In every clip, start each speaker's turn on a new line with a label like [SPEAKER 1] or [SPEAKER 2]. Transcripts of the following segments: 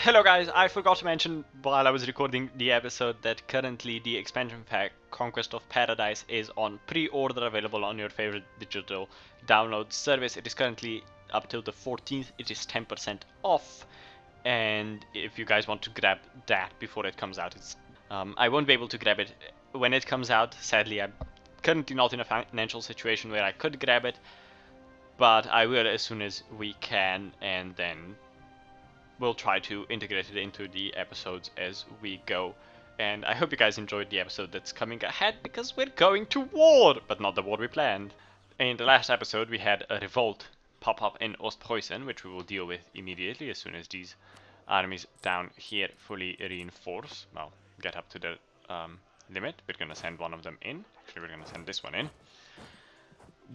[SPEAKER 1] Hello guys, I forgot to mention while I was recording the episode that currently the expansion pack Conquest of Paradise is on pre-order, available on your favorite digital download service. It is currently up till the 14th, it is 10% off, and if you guys want to grab that before it comes out, I won't be able to grab it when it comes out. Sadly, I'm currently not in a financial situation where I could grab it, but I will as soon as we can, and then we'll try to integrate it into the episodes as we go. And I hope you guys enjoyed the episode that's coming ahead, because we're going to war, but not the war we planned. In the last episode we had a revolt pop up in Ostpreußen, which we will deal with immediately as soon as these armies down here fully reinforce. Well, get up to the limit. We're gonna send one of them in. Actually, we're gonna send this one in.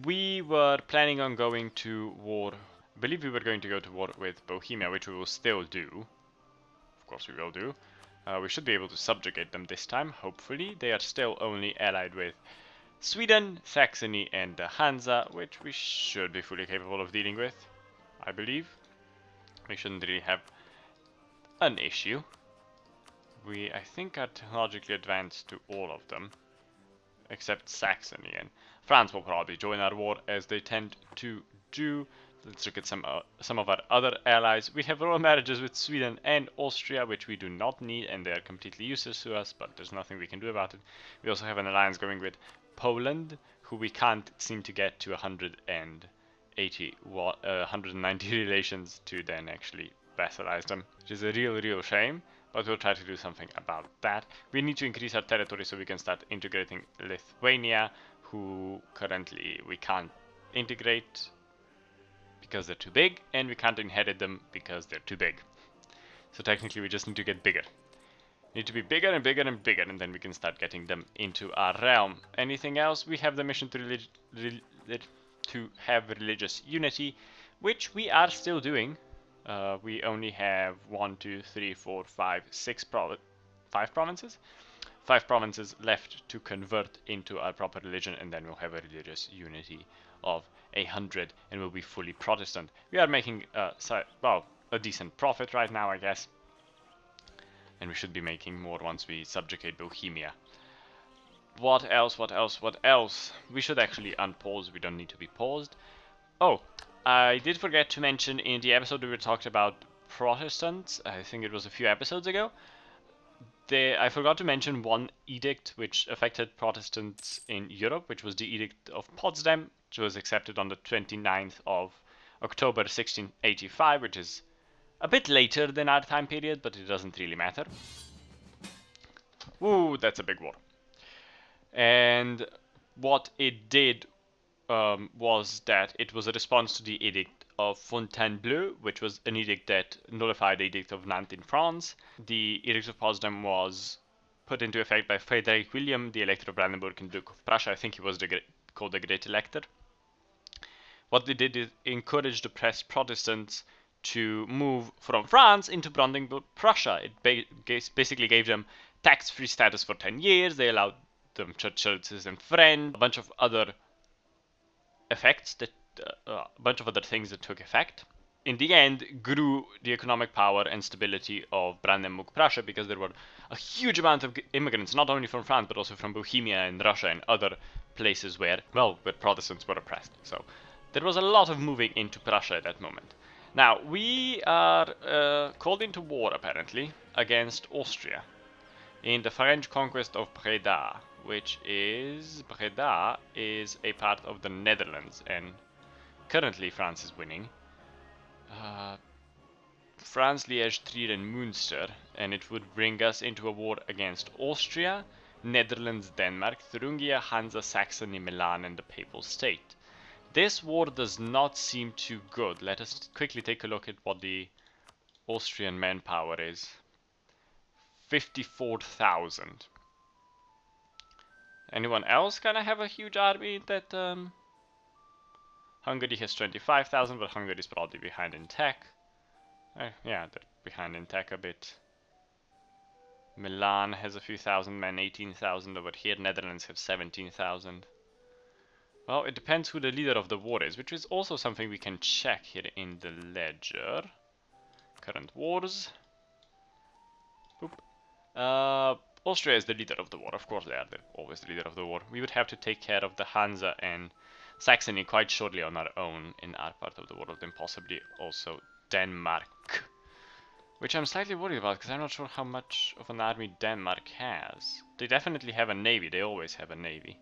[SPEAKER 1] We were planning on going to war. I believe we were going to go to war with Bohemia, which we will still do. Of course we will do. We should be able to subjugate them this time, hopefully. They are still only allied with Sweden, Saxony and the Hansa, which we should be fully capable of dealing with, I believe. We shouldn't really have an issue. We, I think, are technologically advanced to all of them, except Saxony, and France will probably join our war, as they tend to do. Let's look at some of our other allies. We have royal marriages with Sweden and Austria, which we do not need, and they are completely useless to us, but there's nothing we can do about it. We also have an alliance going with Poland, who we can't seem to get to 190 relations to then actually vassalize them, which is a real shame, but we'll try to do something about that. We need to increase our territory so we can start integrating Lithuania, who currently we can't integrate because they're too big, and we can't inherit them because they're too big. So technically we just need to get bigger. Need to be bigger and bigger and bigger, and then we can start getting them into our realm. Anything else? We have the mission to have religious unity, which we are still doing. We only have 5 provinces. 5 provinces left to convert into our proper religion, and then we'll have a religious unity of 100, and we'll be fully Protestant. We are making a decent profit right now, I guess, and we should be making more once we subjugate Bohemia. What else? We should actually unpause. We don't need to be paused. Oh, I did forget to mention in the episode we talked about Protestants. I think it was a few episodes ago. I forgot to mention one edict which affected Protestants in Europe, which was the Edict of Potsdam, which was accepted on the 29th of October 1685, which is a bit later than our time period, but it doesn't really matter. Ooh, that's a big war. And what it did was that it was a response to the Edict of Fontainebleau, which was an edict that nullified the Edict of Nantes in France. The Edict of Potsdam was put into effect by Frederick William, the Elector of Brandenburg and Duke of Prussia. I think he was called the Great Elector. What they did is encourage the Protestants to move from France into Brandenburg, Prussia. It basically gave them tax-free status for 10 years. They allowed them churches and friends, a bunch of other effects that a bunch of other things that took effect. In the end, grew the economic power and stability of Brandenburg, Prussia, because there were a huge amount of immigrants, not only from France, but also from Bohemia and Russia and other places where Protestants were oppressed. So there was a lot of moving into Prussia at that moment. Now, we are called into war, apparently, against Austria in the French conquest of Breda, Breda is a part of the Netherlands, and currently France is winning. France, Liège, Trier and Münster, and it would bring us into a war against Austria, Netherlands, Denmark, Thuringia, Hansa, Saxony, Milan and the Papal State. This war does not seem too good. Let us quickly take a look at what the Austrian manpower is. 54,000. Anyone else gonna have a huge army that Hungary has 25,000, but Hungary is probably behind in tech. Yeah, they're behind in tech a bit. Milan has a few thousand men, 18,000 over here. Netherlands have 17,000. Well, it depends who the leader of the war is, which is also something we can check here in the ledger. Current wars. Oop. Austria is the leader of the war. Of course, they are always the leader of the war. We would have to take care of the Hansa and Saxony quite shortly on our own in our part of the world, and possibly also Denmark. Which I'm slightly worried about, because I'm not sure how much of an army Denmark has. They definitely have a navy. They always have a navy.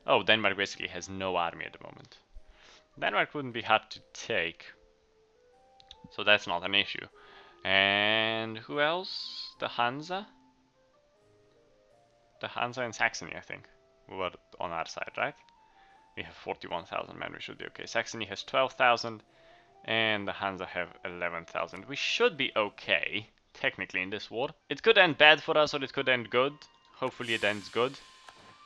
[SPEAKER 1] Oh, Denmark basically has no army at the moment. Denmark wouldn't be hard to take, so that's not an issue. And who else? The Hansa? The Hansa and Saxony, I think, were on our side, right? We have 41,000 men, we should be okay. Saxony has 12,000, and the Hansa have 11,000. We should be okay, technically, in this war. It could end bad for us, or it could end good. Hopefully it ends good.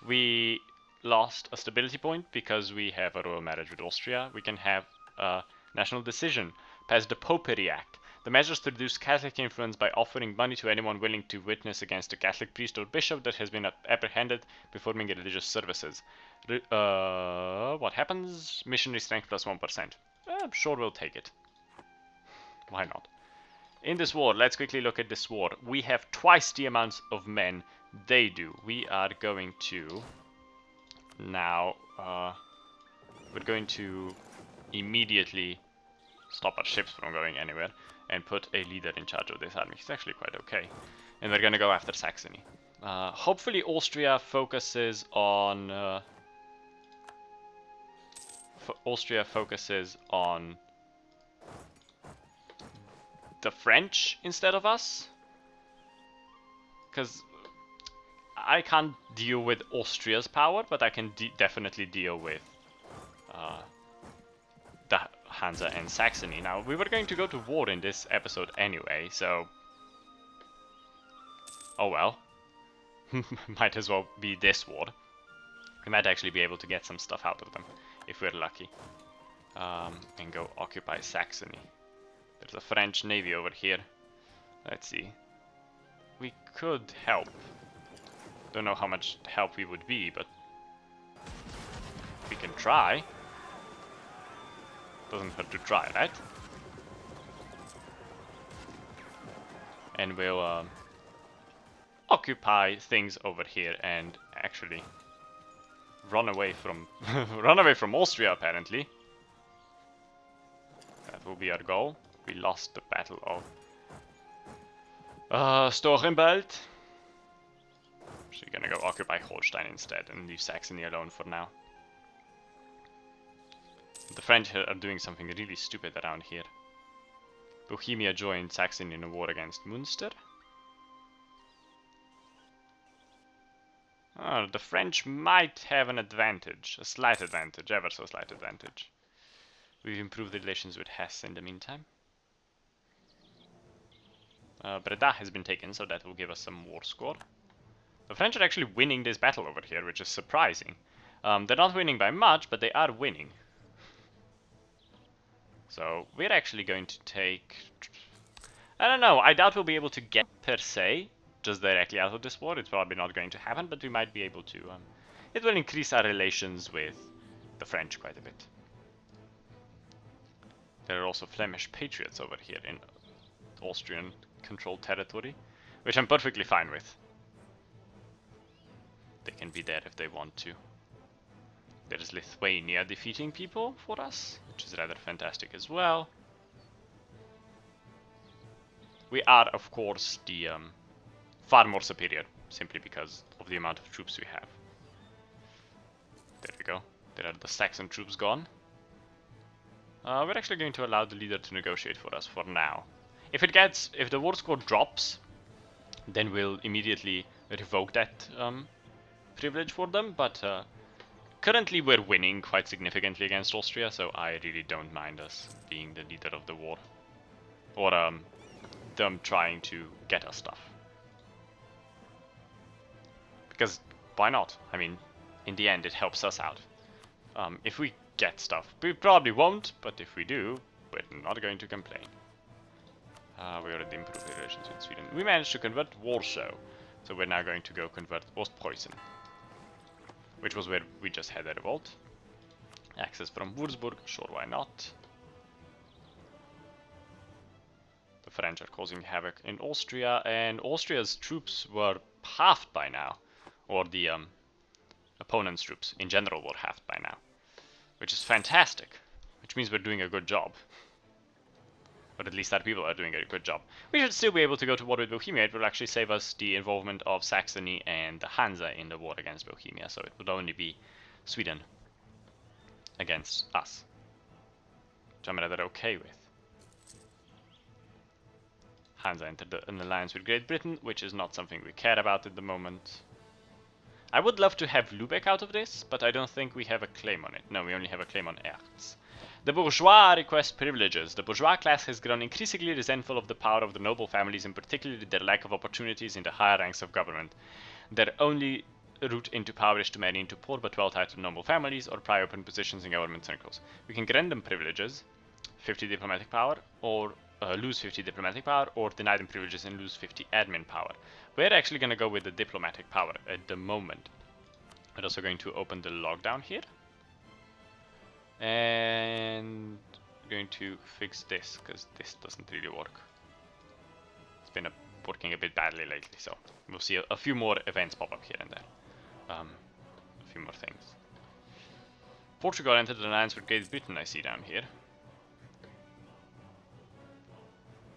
[SPEAKER 1] We lost a stability point because we have a royal marriage with Austria. We can have a national decision, pass the Popery Act. The measures to reduce Catholic influence by offering money to anyone willing to witness against a Catholic priest or bishop that has been apprehended performing religious services. What happens? Missionary strength plus 1%. I'm sure we'll take it. Why not? In this war, let's quickly look at this war. We have twice the amounts of men they do. We are going to now we're going to immediately stop our ships from going anywhere and put a leader in charge of this army. He's actually quite okay. And we're gonna go after Saxony. Hopefully Austria focuses on the French instead of us, because I can't deal with Austria's power, but I can definitely deal with the Hansa and Saxony. Now, we were going to go to war in this episode anyway, so oh well. Might as well be this war. We might actually be able to get some stuff out of them if we're lucky, and go occupy Saxony. There's a French navy over here. Let's see. We could help. Don't know how much help we would be, but we can try. Doesn't hurt to try, right? And we'll occupy things over here and actually run away from Austria, apparently. That will be our goal. We lost the battle of Storchenwald. So you're gonna go occupy Holstein instead and leave Saxony alone for now. The French are doing something really stupid around here. Bohemia joined Saxony in a war against Munster. Oh, the French might have an advantage, a slight advantage, ever so slight advantage. We've improved the relations with Hesse in the meantime. Breda has been taken, so that will give us some war score. The French are actually winning this battle over here, which is surprising. They're not winning by much, but they are winning. So we're actually going to take... I don't know, I doubt we'll be able to get per se just directly out of this war. It's probably not going to happen, but we might be able to. It will increase our relations with the French quite a bit. There are also Flemish patriots over here in Austrian-controlled territory, which I'm perfectly fine with. They can be there if they want to. There's Lithuania defeating people for us, which is rather fantastic as well. We are, of course, the far more superior, simply because of the amount of troops we have. There we go. There are the Saxon troops gone. We're actually going to allow the leader to negotiate for us for now. If the war score drops, then we'll immediately revoke that privilege for them, but currently we're winning quite significantly against Austria, so I really don't mind us being the leader of the war. Or them trying to get us stuff. Because why not? I mean, in the end it helps us out. If we get stuff, we probably won't, but if we do, we're not going to complain. We already improved the relations with Sweden. We managed to convert Warsaw, so we're now going to go convert Ostpreußen, which was where we just had a revolt. Access from Würzburg, sure, why not? The French are causing havoc in Austria, and Austria's troops were halved by now, or the opponent's troops in general were halved by now, which is fantastic, which means we're doing a good job. Or at least our people are doing a good job. We should still be able to go to war with Bohemia. It will actually save us the involvement of Saxony and the Hansa in the war against Bohemia, so it would only be Sweden against us, which I'm rather okay with. Hansa entered an alliance with Great Britain, which is not something we care about at the moment. I would love to have Lübeck out of this, but I don't think we have a claim on it. No, we only have a claim on Erz. The bourgeois request privileges. The bourgeois class has grown increasingly resentful of the power of the noble families, and particularly their lack of opportunities in the higher ranks of government. Their only route into power is to marry into poor but well-titled noble families or pry open positions in government circles. We can grant them privileges, 50 diplomatic power, or lose 50 diplomatic power, or deny them privileges and lose 50 admin power. We're actually going to go with the diplomatic power at the moment. We're also going to open the lockdown here. And going to fix this, because this doesn't really work. It's been working a bit badly lately, so we'll see a few more events pop up here and there. A few more things. Portugal entered an alliance with Great Britain, I see down here.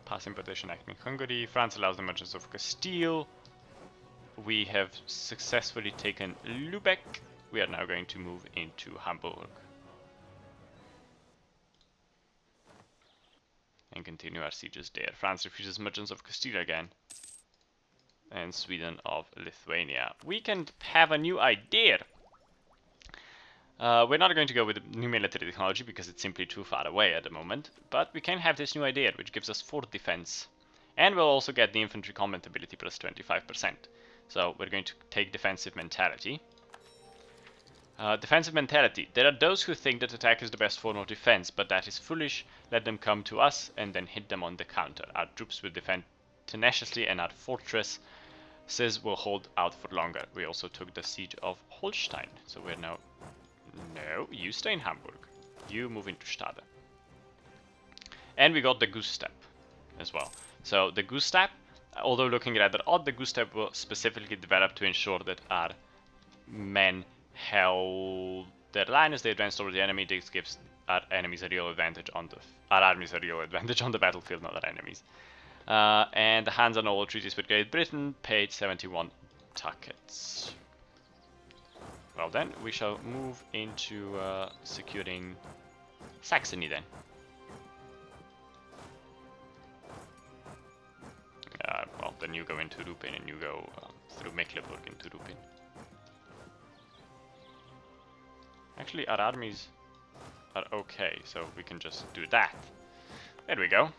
[SPEAKER 1] Passing partition act in Hungary. France allows the merchants of Castile. We have successfully taken Lübeck. We are now going to move into Hamburg and continue our sieges there. France refuses merchants of Castile again, and Sweden of Lithuania. We can have a new idea. We're not going to go with the new military technology because it's simply too far away at the moment, but we can have this new idea which gives us 4 defense, and we'll also get the infantry combat ability plus 25%. So we're going to take defensive mentality. Defensive mentality. There are those who think that attack is the best form of defense, but that is foolish. Let them come to us and then hit them on the counter. Our troops will defend tenaciously and our fortresses will hold out for longer. We also took the siege of Holstein, so we're now... No, you stay in Hamburg. You move into Stade. And we got the goose step as well. So the goose step, although looking rather odd, the goose step was specifically developed to ensure that our men held their line as they advanced over the enemy. This gives our enemies a real advantage on our armies a real advantage on the battlefield, not our enemies. And the Hansa noble treaties with Great Britain paid 71 ducats. Well then, we shall move into securing Saxony then. Well, then you go into Rupin and you go through Mecklenburg into Rupin. Actually, our armies are okay, so we can just do that. There we go.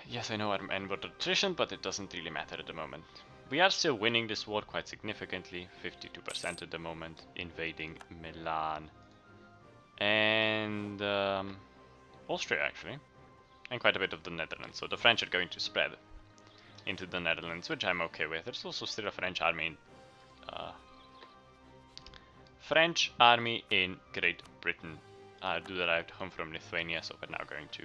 [SPEAKER 1] Yes, I know our men were attrition, but it doesn't really matter at the moment. We are still winning this war quite significantly, 52% at the moment, invading Milan and Austria actually, and quite a bit of the Netherlands. So the French are going to spread into the Netherlands, which I'm okay with. There's also still a French army in Great Britain. Do arrived home from Lithuania, so we're now going to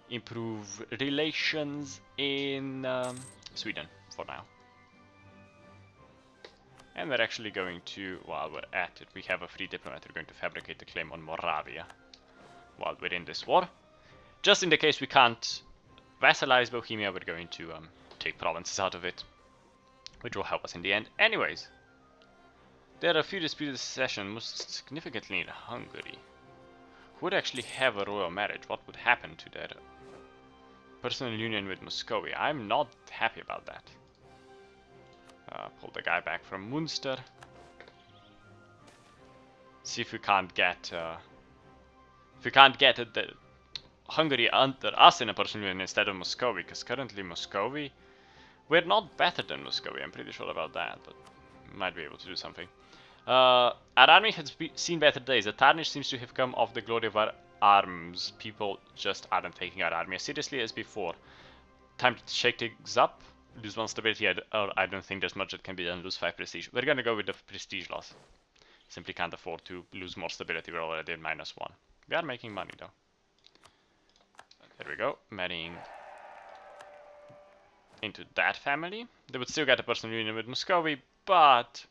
[SPEAKER 1] improve relations in Sweden for now. And we're actually going to, while we're at it, we have a free diplomat. We're going to fabricate a claim on Moravia while we're in this war. Just in the case we can't vassalize Bohemia, we're going to take provinces out of it, which will help us in the end. Anyways, there are a few disputed succession, most significantly in Hungary. Who would actually have a royal marriage? What would happen to their personal union with Muscovy? I'm not happy about that. Pull the guy back from Munster. See if we can't get Hungary under us in a personal union instead of Muscovy, because currently Muscovy, we're not better than Muscovy. I'm pretty sure about that, but might be able to do something. Our army has seen better days. The tarnish seems to have come off the glory of our arms. People just aren't taking our army as seriously as before. Time to shake things up. Lose 1 stability, I don't think there's much that can be done. Lose 5 prestige. We're gonna go with the prestige loss. Simply can't afford to lose more stability. We're already at -1. We are making money though. There we go, marrying into that family. They would still get a personal union with Muscovy, but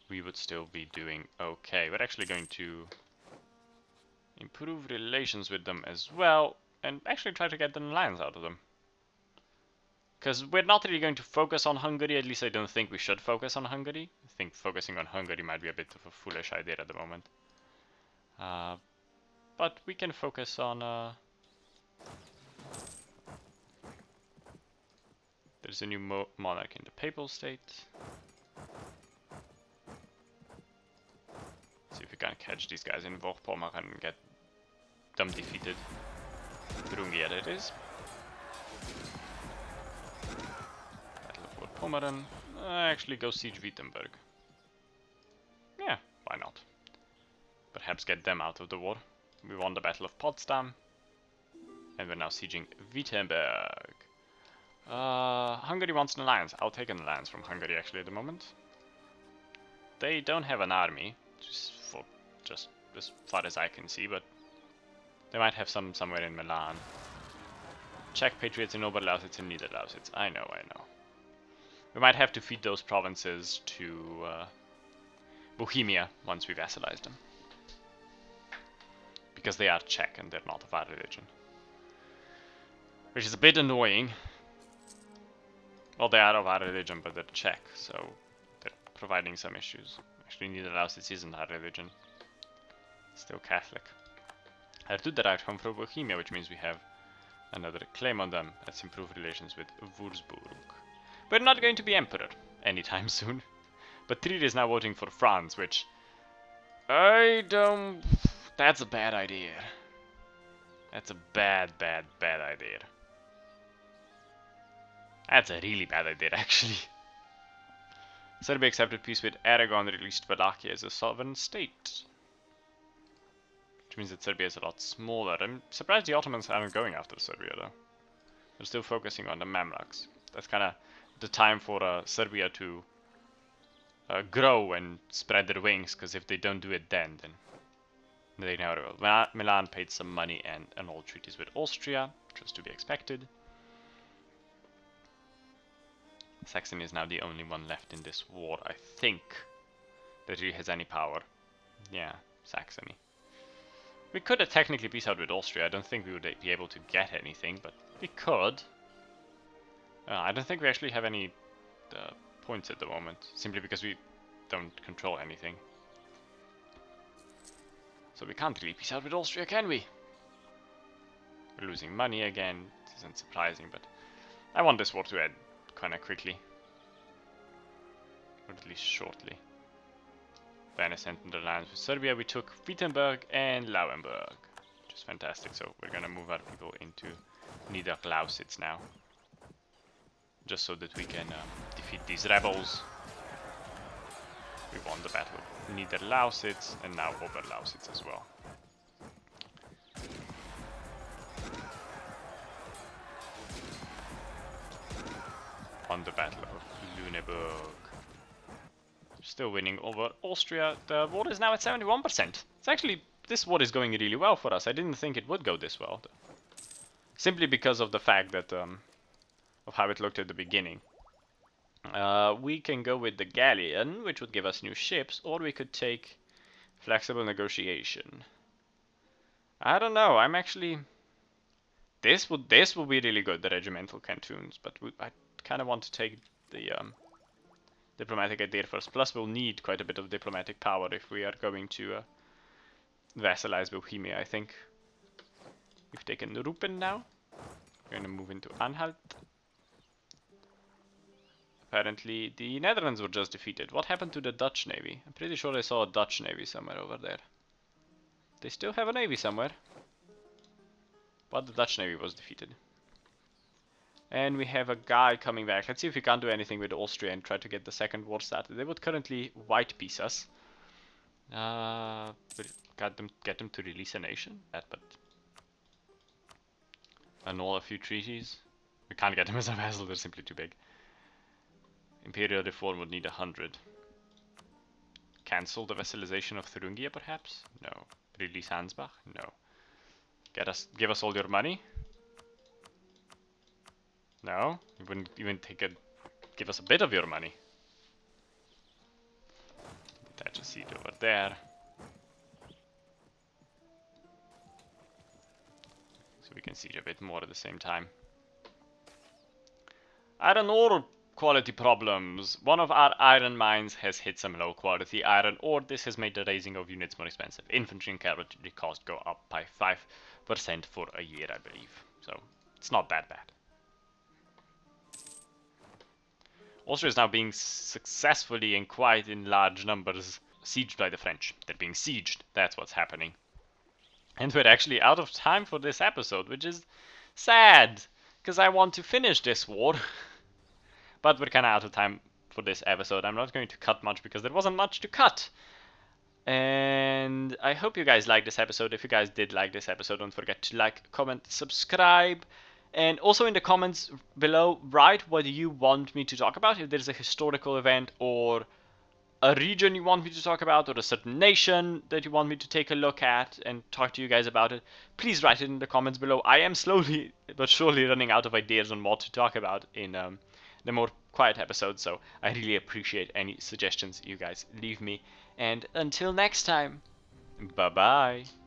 [SPEAKER 1] we would still be doing okay. We're actually going to improve relations with them as well, and actually try to get an alliance out of them. Because we're not really going to focus on Hungary, at least I don't think we should focus on Hungary. I think focusing on Hungary might be a bit of a foolish idea at the moment. But we can focus on... There's a new monarch in the Papal State. See if we can catch these guys in Vorpommern and get them defeated. Thuringia it is. Battle of Vorpommern. Actually go siege Wittenberg. Yeah, why not? Perhaps get them out of the war. We won the Battle of Potsdam. And we're now sieging Wittenberg. Hungary wants an alliance. I'll take an alliance from Hungary actually at the moment. They don't have an army, just as far as I can see, but they might have some somewhere in Milan. Czech patriots in Oberlausitz and Niederlausitz. I know. We might have to feed those provinces to Bohemia once we vassalize them. Because they are Czech and they're not of our religion. Which is a bit annoying. Well, they are of our religion, but they're Czech, so they're providing some issues. Actually, Niederlausitz isn't our religion. Still Catholic. I do derive home from Bohemia, which means we have another claim on them. Let's improve relations with Würzburg. We're not going to be emperor anytime soon. But Trier is now voting for France, which... I don't... That's a bad idea. That's a bad idea. That's a really bad idea, actually. Serbia accepted peace with Aragon, released Wallachia as a sovereign state. Which means that Serbia is a lot smaller. I'm surprised the Ottomans aren't going after Serbia, though. They're still focusing on the Mamluks. That's kind of the time for Serbia to grow and spread their wings, because if they don't do it then they never will. Milan paid some money and annulled treaties with Austria, which was to be expected. Saxony is now the only one left in this war, I think, that really has any power. Yeah, Saxony. We could have technically peace out with Austria. I don't think we would be able to get anything, but we could. I don't think we actually have any points at the moment, simply because we don't control anything. So we can't really peace out with Austria, can we? We're losing money again. This isn't surprising, but I want this war to end kind of quickly, or at least shortly. Venice entered the alliance with Serbia. We took Wittenberg and Lauenburg, which is fantastic. So we're gonna move our people into Niederlausitz now, just so that we can defeat these rebels. We won the battle of Niederlausitz and now Oberlausitz as well. On the Battle of Lüneburg. Still winning over Austria. The war is now at 71%. It's actually, this war is going really well for us. I didn't think it would go this well. Simply because of the fact that, of how it looked at the beginning. We can go with the Galleon, which would give us new ships, or we could take flexible negotiation. I don't know, I'm actually... This would be really good, the regimental cantoons, but I kind of want to take the diplomatic idea first. Plus, we'll need quite a bit of diplomatic power if we are going to vassalize Bohemia, I think. We've taken Rupen now. We're going to move into Anhalt. Apparently, the Netherlands were just defeated. What happened to the Dutch Navy? I'm pretty sure I saw a Dutch Navy somewhere over there. They still have a navy somewhere. But the Dutch Navy was defeated. And we have a guy coming back. Let's see if we can't do anything with Austria and try to get the second war started. They would currently white piece us. Get them to release a nation. But annul a few treaties. We can't get them as a vassal. They're simply too big. Imperial reform would need 100. Cancel the vassalization of Thuringia, perhaps? No. Release Ansbach? No. Give us all your money? No? You wouldn't even give us a bit of your money. Attach a seat over there. So we can siege a bit more at the same time. Iron ore quality problems. One of our iron mines has hit some low quality iron ore. This has made the raising of units more expensive. Infantry and cavalry cost go up by 5% for a year, I believe. So it's not that bad. Austria is now being successfully and quite in large numbers sieged by the French. They're being sieged. That's what's happening. And we're actually out of time for this episode, which is sad, because I want to finish this war. But we're kind of out of time for this episode. I'm not going to cut much because there wasn't much to cut. And I hope you guys liked this episode. If you guys did like this episode, don't forget to like, comment, subscribe. And also in the comments below, write what you want me to talk about. If there's a historical event or a region you want me to talk about, or a certain nation that you want me to take a look at and talk to you guys about it, please write it in the comments below. I am slowly but surely running out of ideas on what to talk about in the more quiet episodes, so I really appreciate any suggestions you guys leave me. And until next time, bye bye.